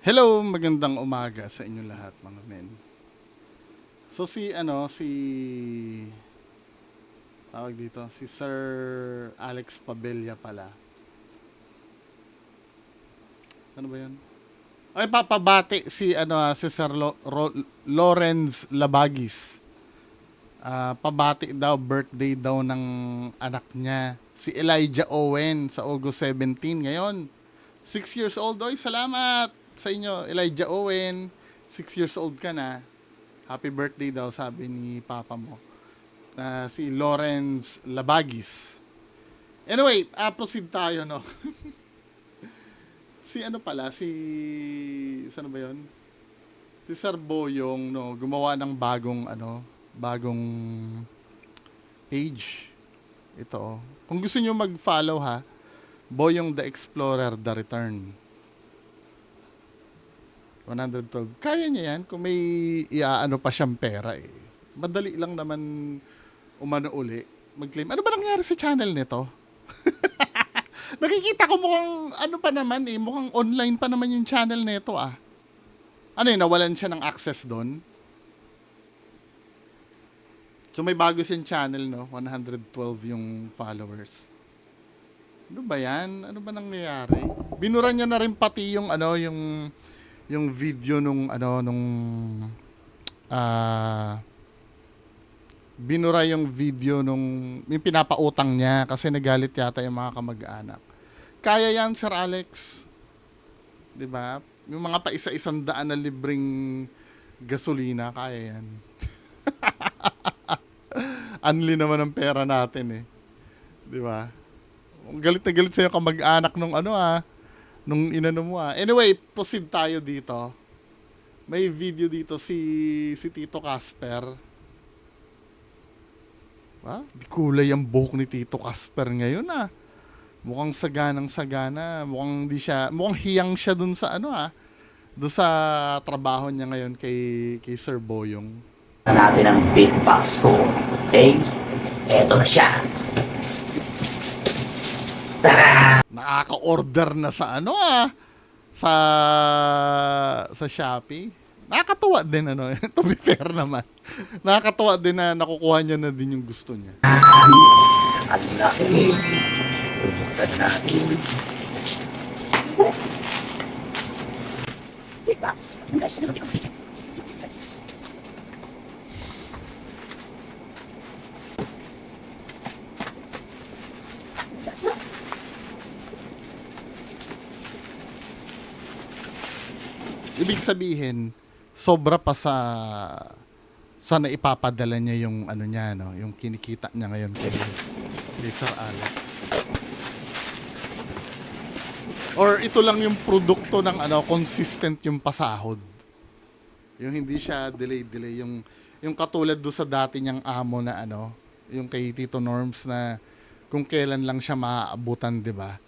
Hello, magandang umaga sa inyo lahat mga men. So si tawag dito, si Sir Alex Pabella pala. Ano ba 'yun? Ay papabati si Sir Lawrence Labagis. Pabati daw, birthday daw ng anak niya, si Elijah Owen sa August 17 ngayon. 6 years old. Oy, salamat sa inyo, Elijah Owen. 6 years old ka na. Happy birthday daw, sabi ni Papa mo. Si Lawrence Labagis. Anyway, proceed tayo, no? Si ano pala, saan ba yun? Si Sir Boyong, no, gumawa ng bagong page. Ito, oh. Kung gusto nyo mag-follow ha, Boyong the Explorer, The Return. 112. Kaya niya yan kung may iaano pa siyang pera eh. Madali lang naman umano uli, mag-claim. Ano ba nangyari sa channel nito? Nakikita ko mukhang ano pa naman eh, mukhang online pa naman yung channel nito ah. Ano yun, nawalan siya ng access doon? So may bago siyang channel, no? 112 yung followers. Ano ba yan? Ano ba nangyayari? Binura niya na rin pati yung yung video binura yung video yung pinapautang niya kasi nagalit yata yung mga kamag-anak. Kaya yan, Sir Alex. 'Di ba? Yung mga pa isa-isang daan na libreng gasolina, kaya yan. Unli naman ang pera natin eh. 'Di ba? Galit na galit sa'yo kamag-anak nung inano mo ah. Anyway, proceed tayo dito. May video dito si Tito Casper. Di kulay ang buhok ni Tito Casper ngayon ah. Mukhang saganang-sagana, mukhang hiyang siya dun sa dun sa trabaho niya ngayon kay Sir Boyong. Natin ang big box ko. Okay? Eto na siya. Tara! Nakaka-order na sa sa Shopee. Nakakatuwa din to be fair naman. Nakakatuwa din na nakukuha niya na din yung gusto niya. Ang laki. Buksan natin. Big box. Guys, guys. Ibig sabihin, sobra pa sa naipapadala niya yung yung kinikita niya ngayon kay Sir Alex. Or ito lang yung produkto ng consistent yung pasahod. Yung hindi siya delay, yung katulad do sa dati niyang amo na yung kay Tito Norms na kung kailan lang siya maaabutan, 'di ba?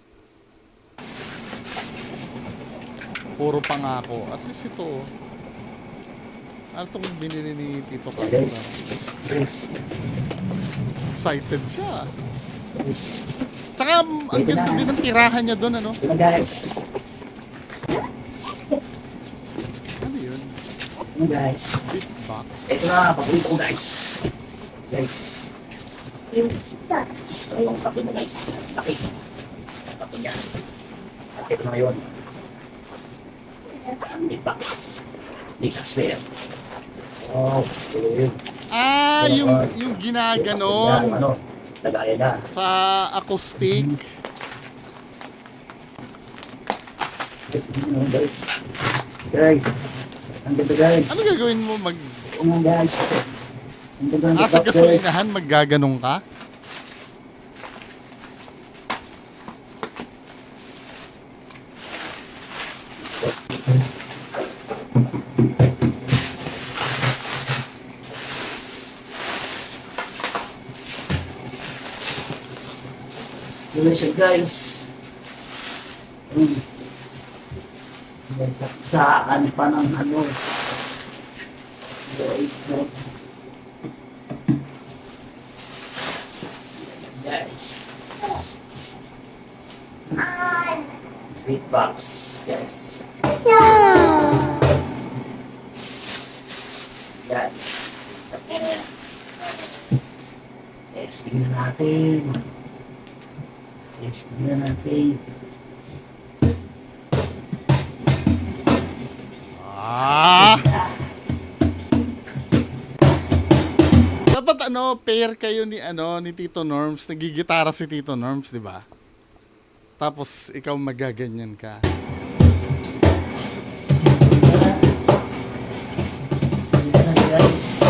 Puro pangako. At least ito. Ano itong binili ni Tito Casper? Guys. Excited siya. Guys. Tsaka ang ganda din ng tirahan niya doon, Ito na guys. Ano yun? Ito na guys. Big box. Ito na, paborito ko guys. Guys. Yung kape mo guys. Kape. Kape niya. Ito na yun. Big box. Big Casper. Oh, yun. Yung ginaganon. Lagayan na. Sa acoustic. Guys. Guys. Ang ganda guys. Ano gagawin mo? Guys. Ang ganda ng Sa box, gasolinahan, maggaganong ka? Yun siya guys. May saksaan pa ng guys. Guys. Big box guys. natin. Testing na natin. Ah! Dapat pair kayo ni Tito Norms. Nagigitara si Tito Norms, di ba? Tapos ikaw magaganyan ka. Dito na guys.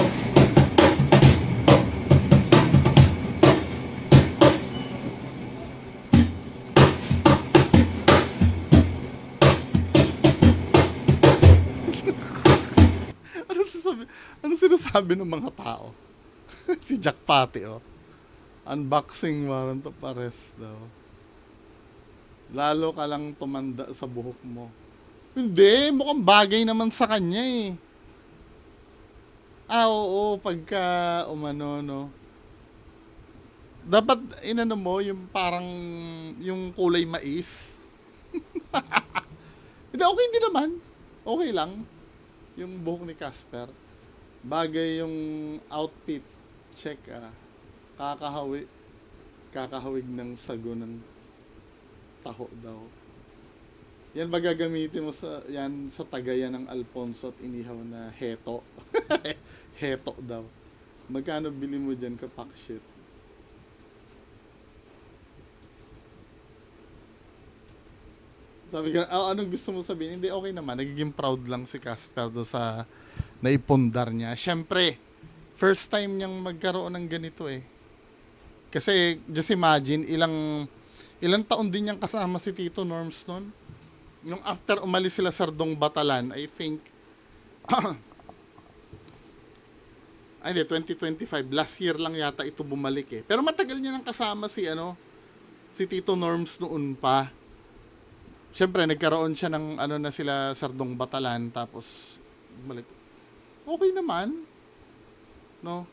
Ano sinasabi ng mga tao? Si Jack Pati, oh. Unboxing warrant of arrest daw. Lalo ka lang tumanda sa buhok mo. Hindi, mukhang bagay naman sa kanya eh. Oo, pagka umano, no. Dapat inano mo yung parang yung kulay mais. Hindi, okay din naman. Okay lang. Yung buhok ni Casper. Bagay yung outfit. Check kakahawig ng sago ng taho daw. Yan ba gagamitin mo sa tagayan ng Alfonso at inihaw na heto? Heto daw. Magkano bili mo dyan kapak shit? Sabi ka, anong gusto mo sabihin? Hindi, okay naman. Nagiging proud lang si Casper do sa naipundar niya. Siyempre, first time niyang magkaroon ng ganito eh. Kasi, just imagine, ilang taon din niyang kasama si Tito Norms nun. Nung after umalis sila sa Sardong Batalan, I think, ay hindi, 2025, last year lang yata ito bumalik eh. Pero matagal niya nang kasama si Tito Norms noon pa. Siyempre, nagkaroon siya ng na sila Sardong Batalan, tapos balik. Okay naman. No?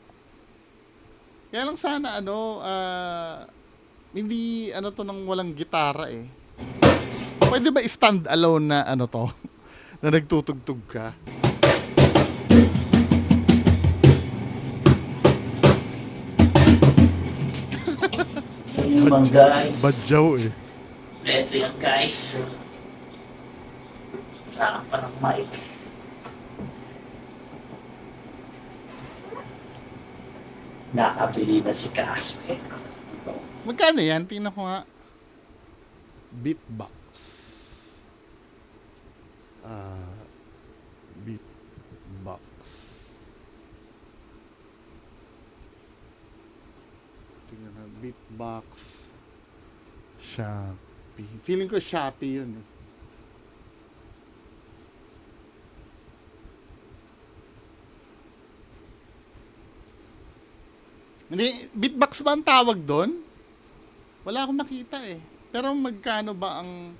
Kaya lang sana hindi to nang walang gitara eh. Pwede ba stand alone na to? Na nagtutugtog ka? Yun naman guys. Badyaw eh. Ito yan guys. Sarap pa ng mic. Nakabili na si Casper. Magkano yan? Tingnan ko nga. Beatbox. Beatbox. Tingnan na. Beatbox. Shopee. Feeling ko Shopee yun eh. Hindi, beatbox ba ang tawag doon? Wala akong makita eh. Pero magkano ba ang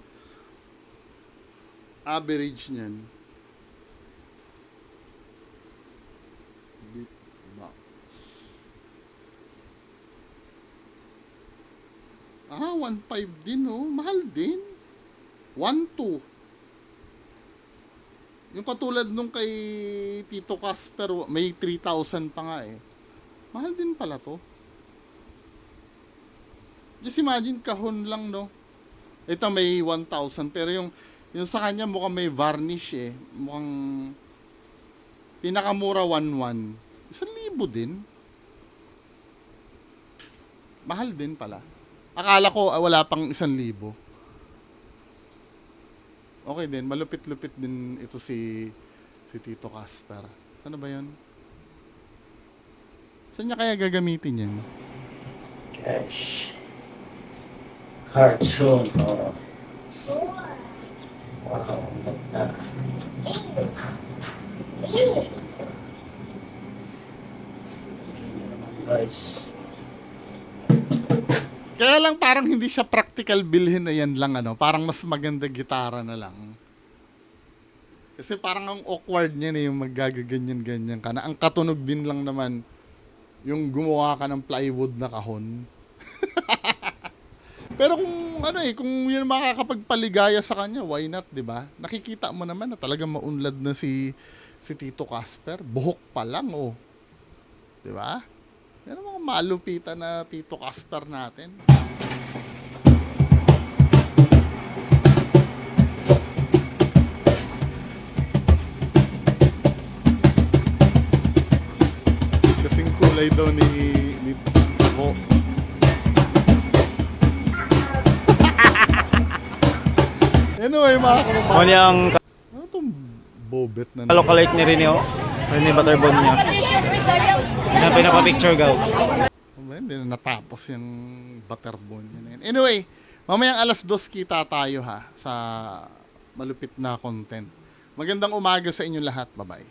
average niyan? Beatbox. 1.5 din oh. Mahal din. 1.2. Yung katulad nung kay Tito Casper, may 3,000 pa nga eh. Mahal din pala to. Just imagine, kahon lang, no? Ito may 1,000. Pero yung sa kanya mukhang may varnish eh. Mukhang pinakamura 1,100. 1,000 din. Mahal din pala. Akala ko wala pang 1,000. Okay din. Malupit-lupit din ito si Tito Casper. Saan ba yun? Saan niya kaya gagamitin yan? Guys. Cartoon. Oh. Wow. Ganda. Guys. Kaya lang parang hindi siya practical bilhin na yan lang parang mas maganda gitara na lang. Kasi parang ang awkward niya yung magagaganyan-ganyan ka na. Ang katunog din lang naman yung gumawa ka ng plywood na kahon. Pero kung kung yun makakapagpaligaya sa kanya, why not, 'di ba? Nakikita mo naman na talagang maunlad na si Tito Casper, buhok pa lang 'di ba? Yan ang mga malupitan na Tito Casper natin. Kasing kulay daw ni Tako. Anyway, mga kababayan. Mo niyang Ano itong bobet na kalokalike ni Rene, Rene Butterbone niya. Na pinapapicture gaw. Hindi na natapos yung butterbone yun. Anyway, mamayang 2:00 kita tayo ha sa malupit na content. Magandang umaga sa inyo lahat. Bye-bye.